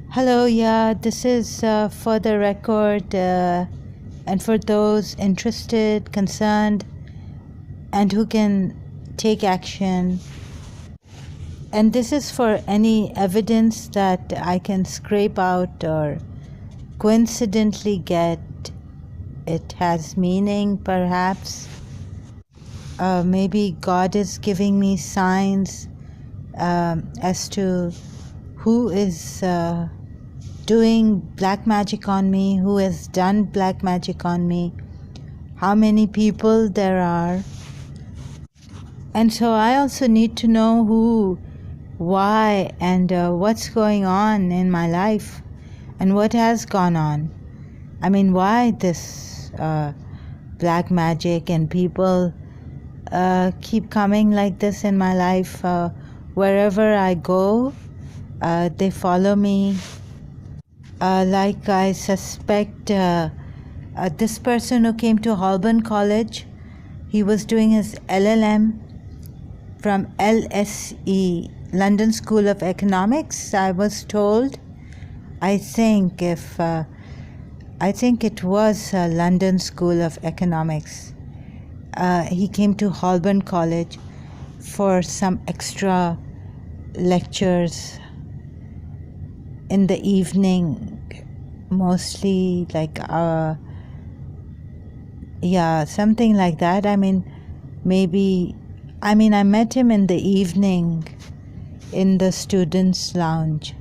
Hello, yeah, this is for the record and for those interested, concerned, and who can take action. And this is for any evidence that I can scrape out or coincidentally get. It has meaning, perhaps. Maybe God is giving me signs as to who is doing black magic on me, who has done black magic on me, how many people there are. And so I also need to know who, why, and what's going on in my life and what has gone on. I mean, why this black magic and people keep coming like this in my life. Wherever I go, they follow me. Like I suspect this person who came to Holborn College, he was doing his LLM from LSE, London School of Economics, I was told. I think it was London School of Economics. He came to Holborn College for some extra lectures in the evening, mostly like something like that. I met him in the evening in the students' lounge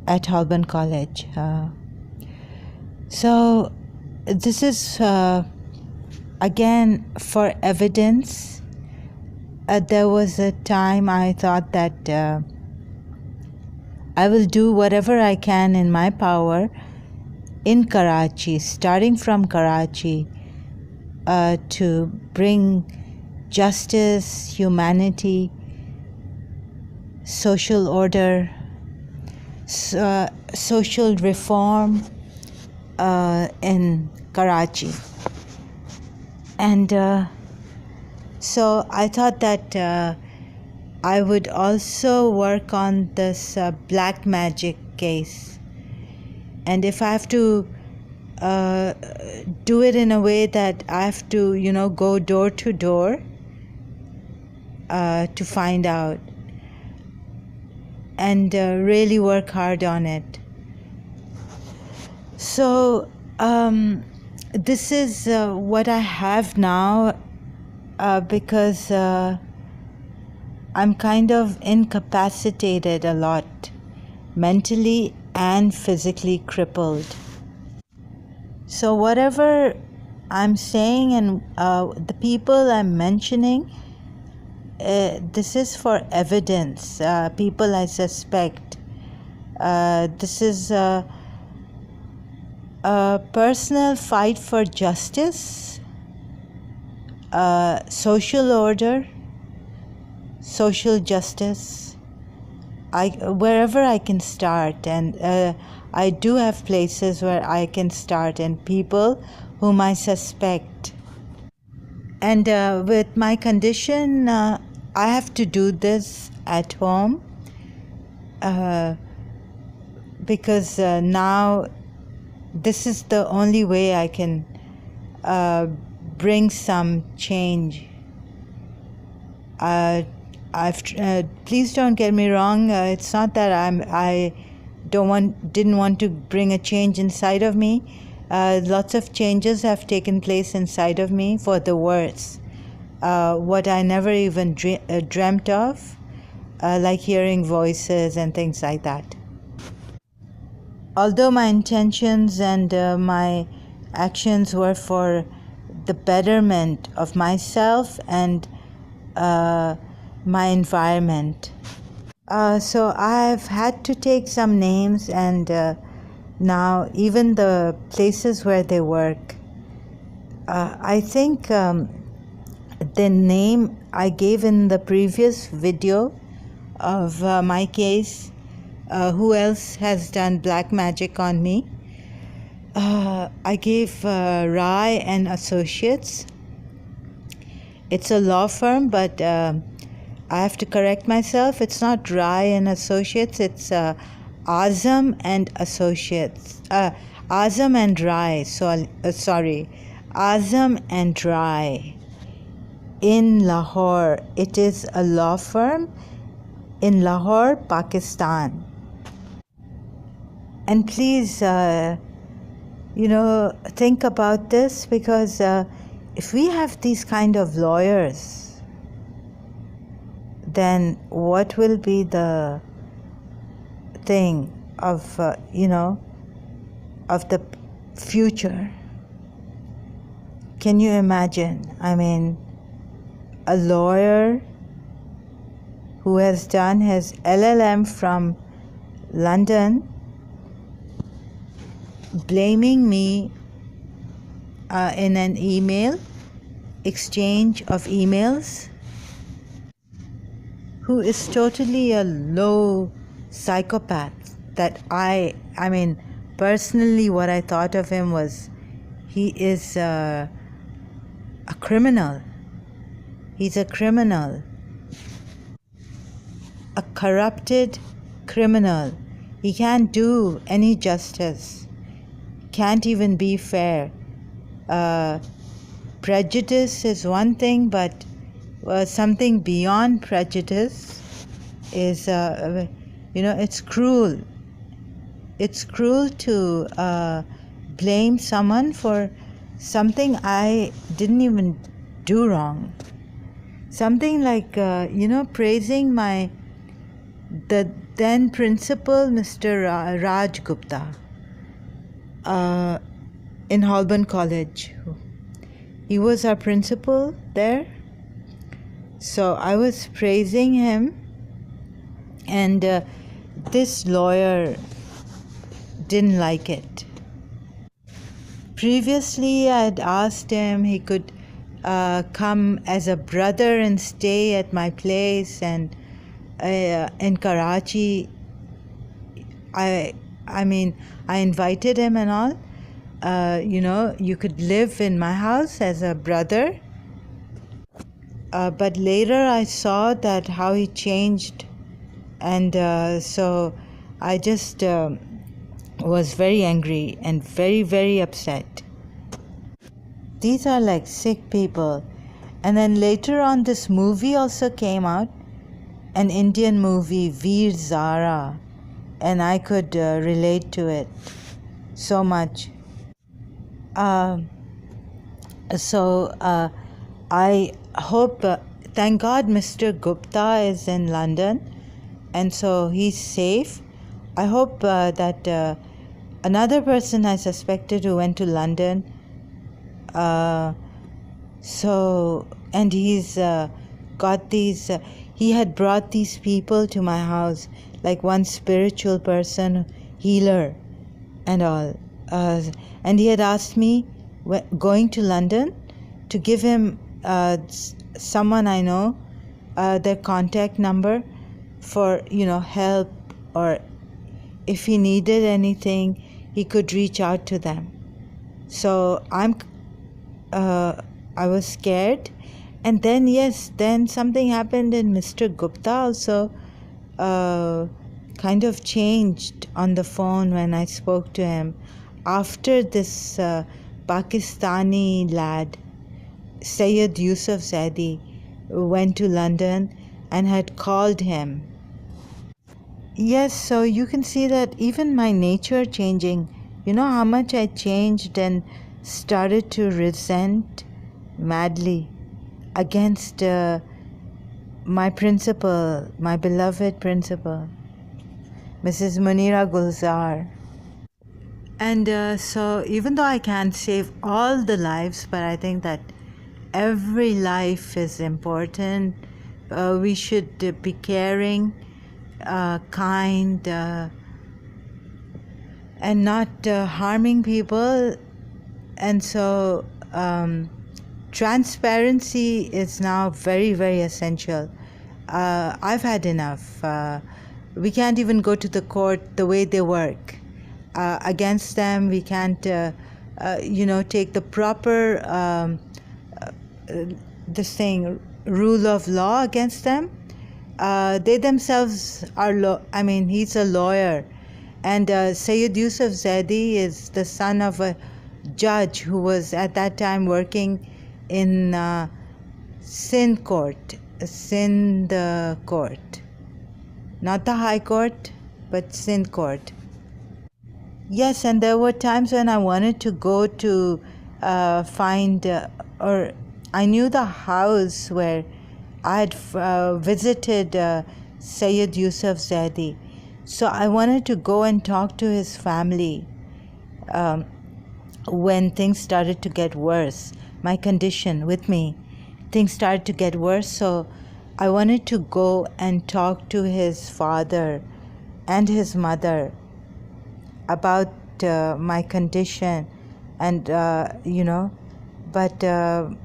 at Holborn College. So this is again for evidence. There was a time I thought that I will do whatever I can in my power in Karachi, starting from Karachi, to bring justice, humanity, social order, social reform in Karachi. And so I thought that I would also work on this black magic case. And if I have to do it in a way that I have to, go door to door to find out and really work hard on it. So this is what I have now because I'm kind of incapacitated a lot, mentally and physically crippled. So whatever I'm saying and the people I'm mentioning, this is for evidence, people I suspect. This is a personal fight for justice, social order, social justice, wherever I can start. And I do have places where I can start and people whom I suspect. And with my condition, I have to do this at home because now this is the only way I can bring some change. Please don't get me wrong. It's not that I didn't want to bring a change inside of me. Lots of changes have taken place inside of me for the worse. What I never even dreamt of, like hearing voices and things like that. Although my intentions and my actions were for the betterment of myself and my environment. So I've had to take some names, and now even the places where they work. I think the name I gave in the previous video of my case, who else has done black magic on me, I gave Rai and Associates. It's a law firm, but I have to correct myself. It's not Rai and Associates. It's Azam and Associates, Azam and Rai, sorry, Azam and Rai in Lahore. It is a law firm in Lahore, Pakistan. And please, think about this, because if we have these kind of lawyers, then what will be the thing of, of the future? Can you imagine? I mean, a lawyer who has done his LLM from London blaming me in an exchange of emails, who is totally a low psychopath. That I mean, personally, what I thought of him was he is a criminal. He's a criminal, a corrupted criminal. He can't do any justice, can't even be fair. Prejudice is one thing, but something beyond prejudice is, it's cruel. It's cruel to blame someone for something I didn't even do wrong. Something like, praising the then principal, Mr. Raj Gupta, in Holborn College. He was our principal there. So I was praising him, and this lawyer didn't like it. Previously, I had asked him he could come as a brother and stay at my place, and in Karachi. I invited him and all. You could live in my house as a brother. But later I saw that how he changed, and so I just was very angry and very, very upset. These are like sick people. And then later on, this movie also came out, an Indian movie, Veer Zara, and I could relate to it so much. So I hope, thank God Mr. Gupta is in London, and so he's safe. I hope that another person I suspected who went to London, and he's got these, he had brought these people to my house, like one spiritual person, healer and all. And he had asked me, going to London, to give him someone I know, their contact number for, help, or if he needed anything, he could reach out to them. So I was scared. And then, then something happened, and Mr. Gupta also kind of changed on the phone when I spoke to him. After this Pakistani lad, Sayyid Yusuf Zaidi, went to London and had called him. Yes, so you can see that even my nature changing, how much I changed and started to resent madly against my principal, my beloved principal, Mrs. Munira Gulzar. And so even though I can't save all the lives, but I think that every life is important. We should be caring, kind, and not harming people. And so transparency is now very, very essential. I've had enough. We can't even go to the court the way they work. Against them, we can't, take the proper rule of law against them. They themselves are he's a lawyer, And Sayyid Yusuf Zaidi is the son of a judge who was at that time working in Sindh court, not the High Court, but Sindh court. Yes, and there were times when I wanted to go to find, or I knew the house where I had visited Sayyid Yusuf Zaidi. So I wanted to go and talk to his family when things started to get worse. My condition with me, things started to get worse. So I wanted to go and talk to his father and his mother about my condition, and but I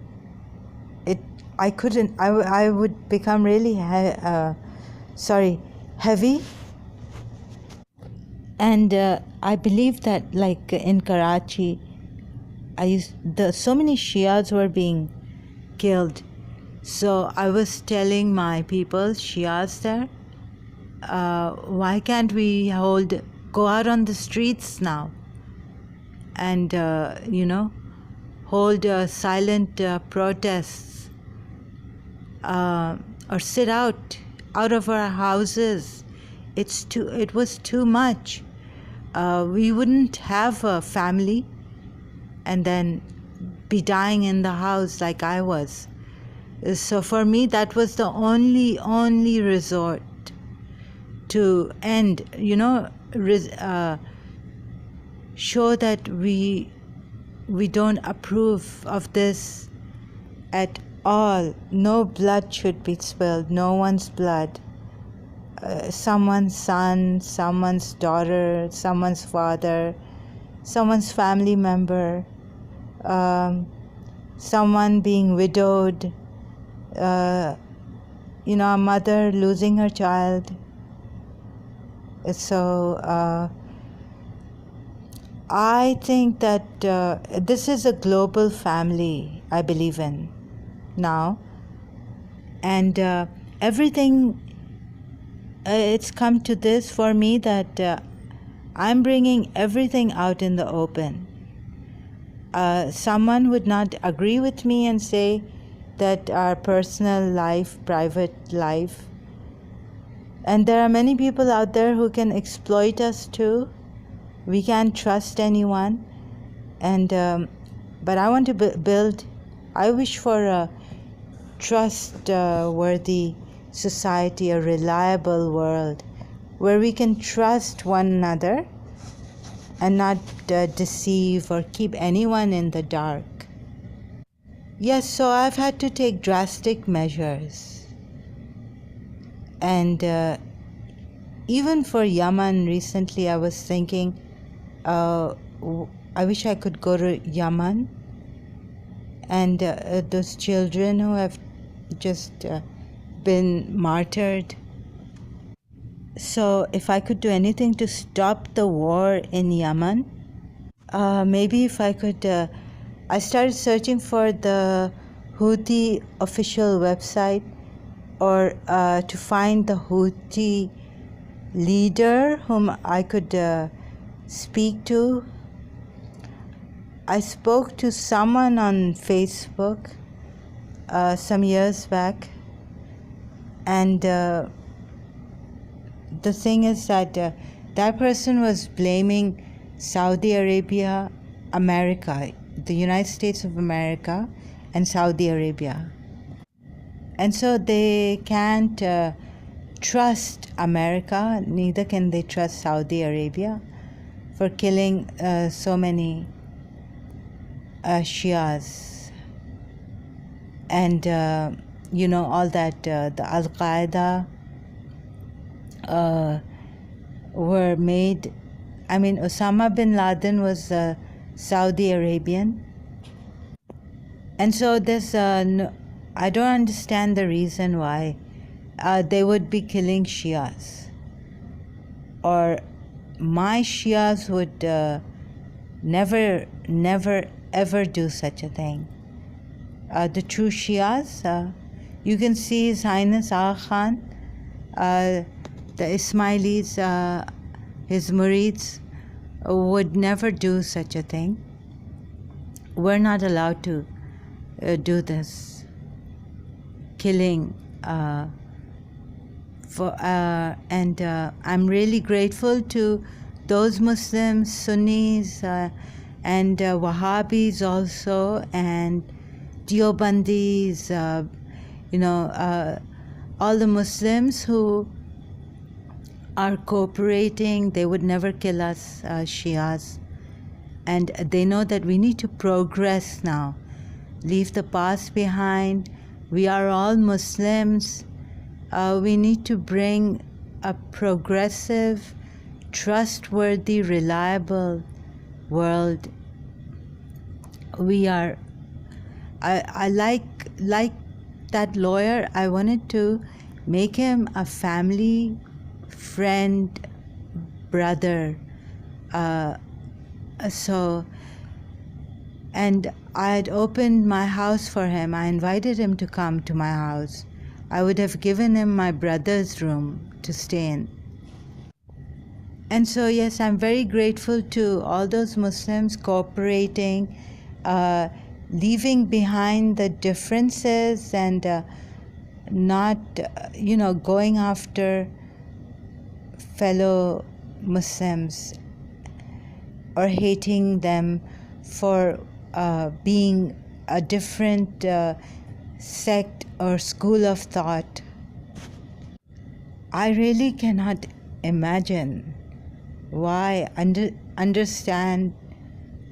couldn't. I would become really heavy, and I believe that, like in Karachi, so many Shias were being killed. So I was telling my people, Shias there, why can't we go out on the streets now and hold silent protests, or sit out of our houses. It was too much. We wouldn't have a family and then be dying in the house like I was. So for me, that was the only resort to end, show that we don't approve of this at all. No blood should be spilled, no one's blood. Someone's son, someone's daughter, someone's father, someone's family member, someone being widowed, a mother losing her child. So I think that this is a global family I believe in now, and everything, it's come to this for me that I'm bringing everything out in the open. Someone would not agree with me and say that our personal life, private life, and there are many people out there who can exploit us too. We can't trust anyone, and but I want to build. I wish for a trustworthy society, a reliable world where we can trust one another and not deceive or keep anyone in the dark. Yes, so I've had to take drastic measures. And even for Yemen recently, I was thinking, I wish I could go to Yemen, and those children who have just been martyred. So if I could do anything to stop the war in Yemen, maybe if I could, I started searching for the Houthi official website, or to find the Houthi leader whom I could speak to. I spoke to someone on Facebook some years back, and the thing is that that person was blaming Saudi Arabia, America, the United States of America, and Saudi Arabia. And so they can't trust America, neither can they trust Saudi Arabia for killing so many Shias. And, all that, the Al-Qaeda were made. I mean, Osama bin Laden was Saudi Arabian. And so there's I don't understand the reason why they would be killing Shias. Or my Shias would never, ever do such a thing. The true Shias, you can see His Highness Aga Khan, the Ismailis, his murids would never do such a thing. We're not allowed to do this killing. And I'm really grateful to those Muslims, Sunnis, and Wahhabis also, and Deobandis, all the Muslims who are cooperating. They would never kill us, Shias. And they know that we need to progress now, leave the past behind. We are all Muslims. We need to bring a progressive, trustworthy, reliable world. I like that lawyer. I wanted to make him a family friend, brother. And I had opened my house for him. I invited him to come to my house. I would have given him my brother's room to stay in. And so, yes, I'm very grateful to all those Muslims cooperating, leaving behind the differences and not, going after fellow Muslims or hating them for being a different sect or school of thought. I really cannot imagine understand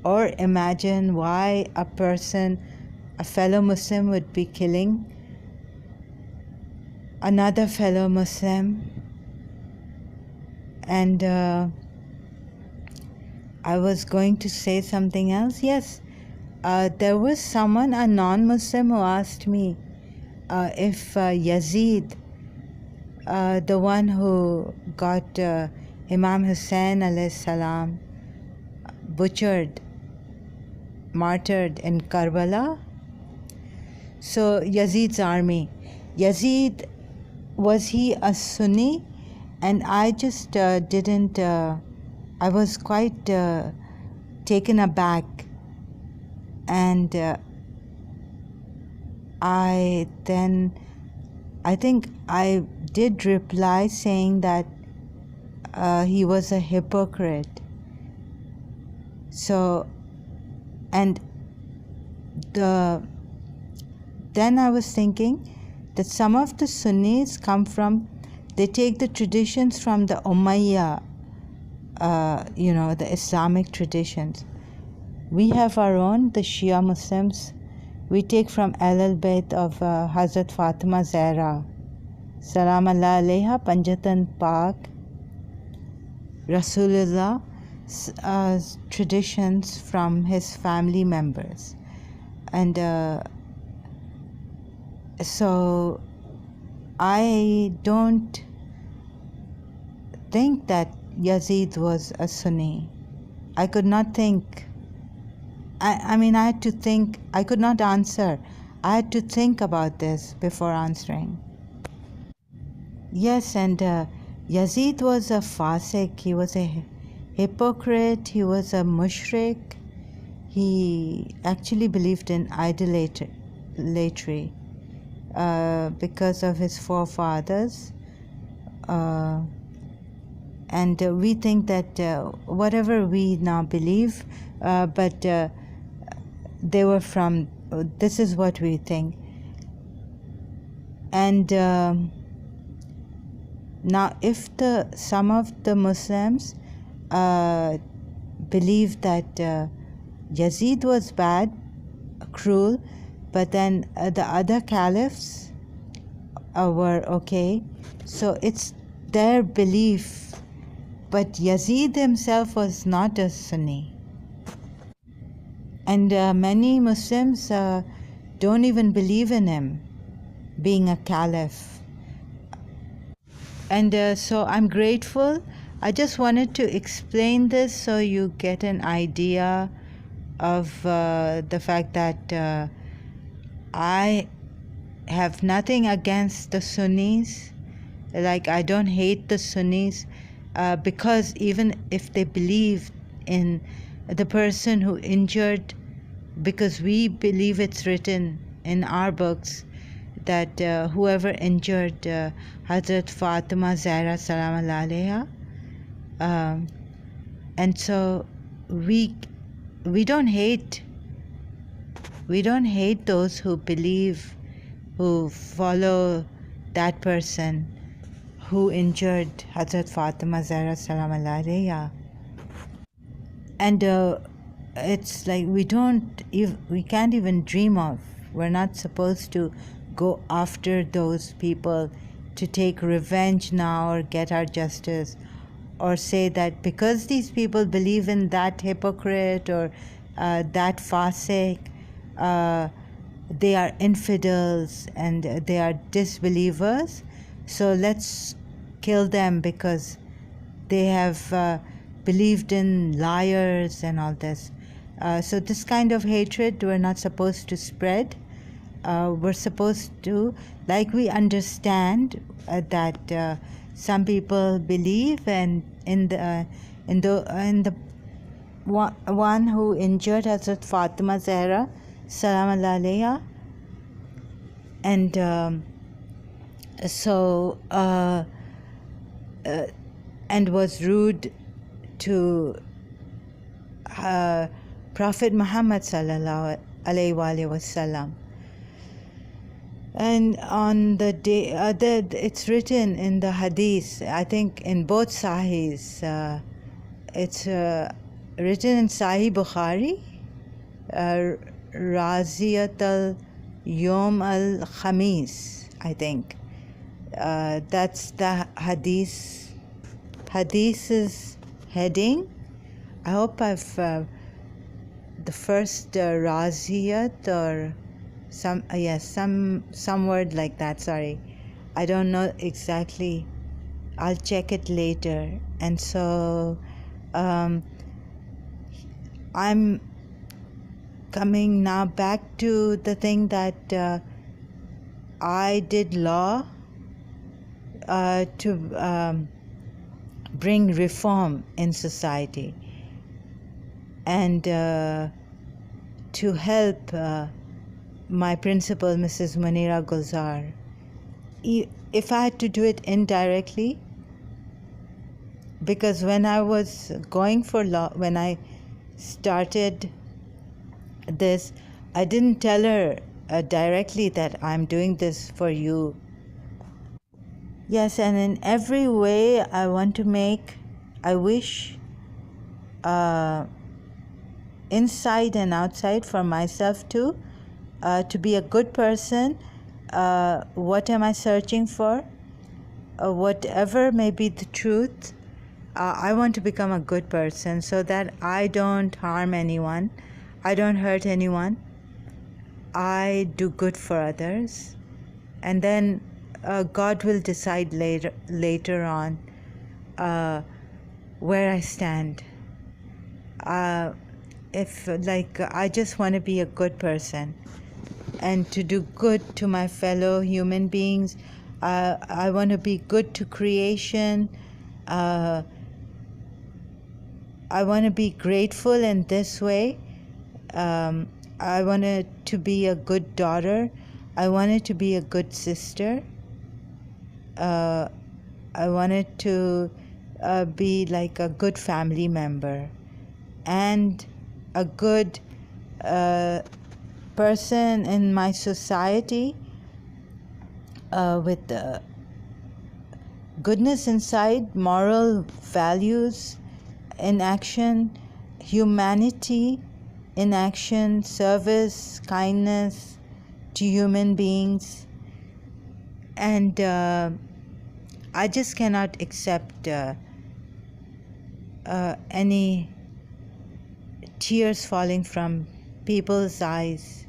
or imagine why a fellow Muslim would be killing another fellow Muslim. And I was going to say something else. Yes, there was someone, a non-Muslim, who asked me if Yazid, the one who got Imam Hussein alayhi salam butchered, martyred in Karbala. So Yazid's army. Yazid, was he a Sunni? And I just didn't, I was quite taken aback. And I think I did reply saying that he was a hypocrite. So, and then I was thinking that some of the Sunnis they take the traditions from the Umayyah, the Islamic traditions. We have our own, the Shia Muslims. We take from Ahl Bayt of Hazrat Fatima Zahra, Salam Allah alayha, Panjatan Pak, Rasulullah, traditions from his family members. And so I don't think that Yazid was a Sunni. I could not think. I had to think. I could not answer. I had to think about this before answering. Yes, and Yazid was a fasik. He was a hypocrite. He was a mushrik. He actually believed in idolatry because of his forefathers. And we think that whatever we now believe, but they were from, this is what we think. And now if some of the Muslims believe that Yazid was bad, cruel, but then the other caliphs were okay, so it's their belief. But Yazid himself was not a Sunni. And many Muslims don't even believe in him being a caliph. And so I'm grateful. I just wanted to explain this so you get an idea of the fact that I have nothing against the Sunnis. Like, I don't hate the Sunnis. because even if they believe in the person who injured, because we believe it's written in our books that whoever injured Hazrat Fatima Zahra Salam Alaiha, and so we don't hate those who believe, who follow that person who injured Hazrat Fatima Zahra Salam Alaiha. And it's like we can't even dream of, we're not supposed to go after those people to take revenge now or get our justice, or say that because these people believe in that hypocrite or that fasik, they are infidels and they are disbelievers, so let's kill them because they have believed in liars and all this. So this kind of hatred we're not supposed to spread. We're supposed to, like, we understand that some people believe and in the one who injured Hazrat Fatima Zahra Salam Alaiha, and and was rude to Prophet Muhammad sallallahu alaihi wasallam. And on the day, it's written in the hadith, I think in both Sahihs, it's written in Sahih Bukhari, Raziyat al-Yom al-Khamis, I think. That's the hadith's heading. I hope I've the first Raziyat or some word like that, sorry, I don't know exactly, I'll check it later. And so I'm coming now back to the thing that I did law to bring reform in society and to help my principal, Mrs. Munira Gulzar. If I had to do it indirectly, because when I was going for law, when I started this, I didn't tell her directly that I'm doing this for you. Yes, and in every way I wish inside and outside for myself too, to be a good person. What am I searching for? Whatever may be the truth, I want to become a good person so that I don't harm anyone, I don't hurt anyone, I do good for others, and then God will decide later on where I stand. If I just want to be a good person and to do good to my fellow human beings. I want to be good to creation. I want to be grateful in this way. I wanted to be a good daughter. I wanted to be a good sister. I wanted to be like a good family member and a good person in my society with goodness inside, moral values in action, humanity in action, service, kindness to human beings. And I just cannot accept any tears falling from people's eyes,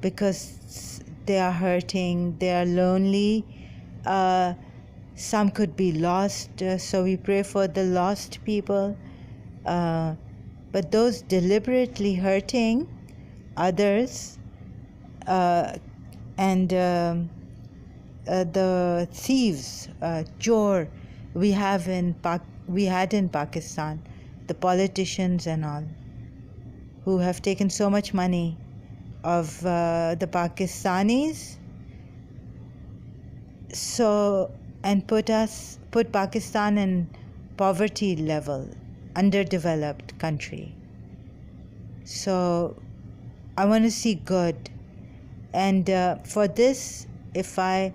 because they are hurting, they are lonely. Some could be lost, so we pray for the lost people. But those deliberately hurting others and the thieves, chore we had in Pakistan, the politicians and all, who have taken so much money of the Pakistanis, so and put Pakistan in poverty level, underdeveloped country. So I want to see good, and for this, if I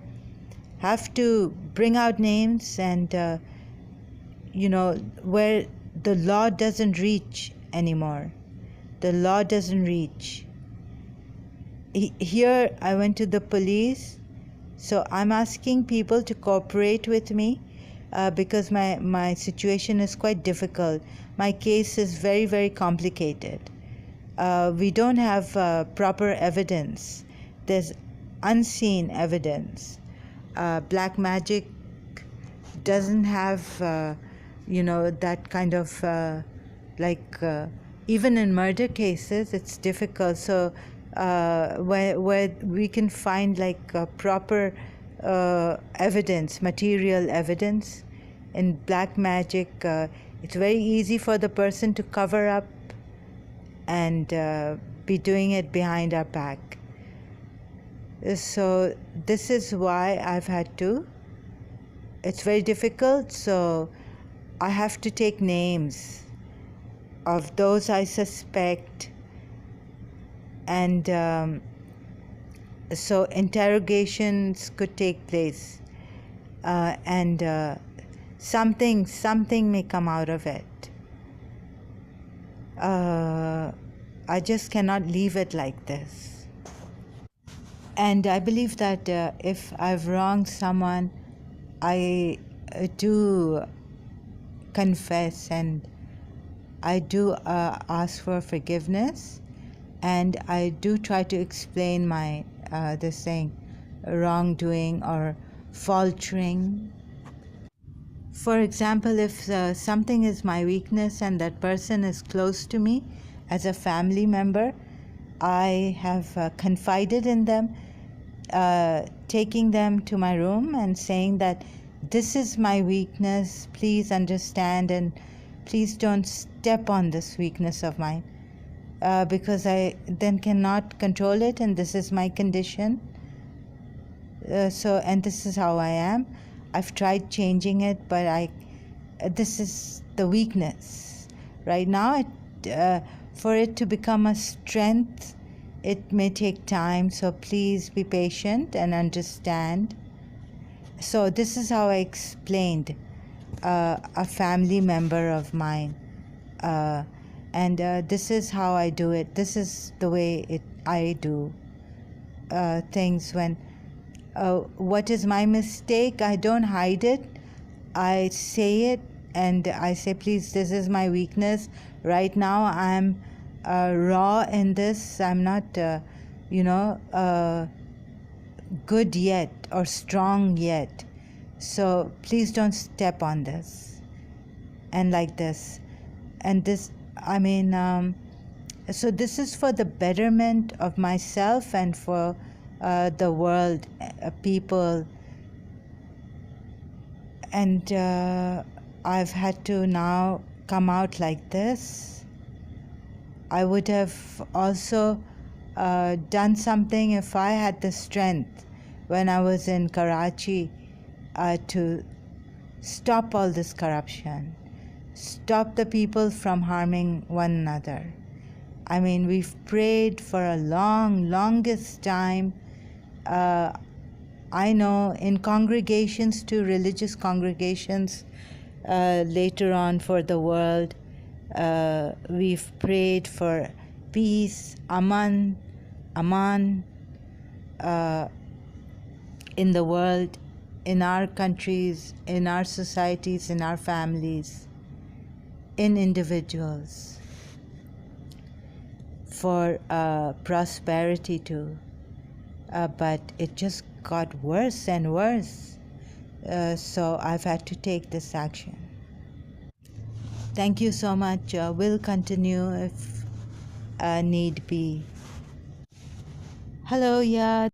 have to bring out names and where the law doesn't reach anymore, the law doesn't reach. Here I went to the police, so I'm asking people to cooperate with me because my situation is quite difficult. My case is very, very complicated. We don't have proper evidence. There's unseen evidence. Black magic doesn't have, that kind of, even in murder cases, it's difficult. So where we can find proper evidence, material evidence, in black magic, it's very easy for the person to cover up and be doing it behind our back. So this is why I've had to. It's very difficult, so I have to take names of those I suspect, and so interrogations could take place, and something may come out of it. I just cannot leave it like this. And I believe that if I've wronged someone, I do confess, and I do ask for forgiveness, and I do try to explain my wrongdoing or faltering. For example, if something is my weakness and that person is close to me as a family member, I have confided in them, taking them to my room and saying that this is my weakness, please understand, and please don't step on this weakness of mine, because I then cannot control it, and this is my condition. And this is how I am. I've tried changing it, but this is the weakness. Right now, for it to become a strength, it may take time, so please be patient and understand. So this is how I explained a family member of mine, and this is how I do it. This is the way I do things. When what is my mistake, I don't hide it. I say it, and I say, please, this is my weakness. Right now, I'm raw in this. I'm not, good yet or strong yet. So please don't step on this. And like this. And this, so this is for the betterment of myself and for the world, people. And I've had to now come out like this. I would have also done something if I had the strength when I was in Karachi to stop all this corruption, stop the people from harming one another. We've prayed for a longest time. I know in congregations too, religious congregations, later on for the world, we've prayed for peace, aman, in the world, in our countries, in our societies, in our families, in individuals, for prosperity too. But it just got worse and worse. So I've had to take this action. Thank you so much. We'll continue if need be. Hello, yeah.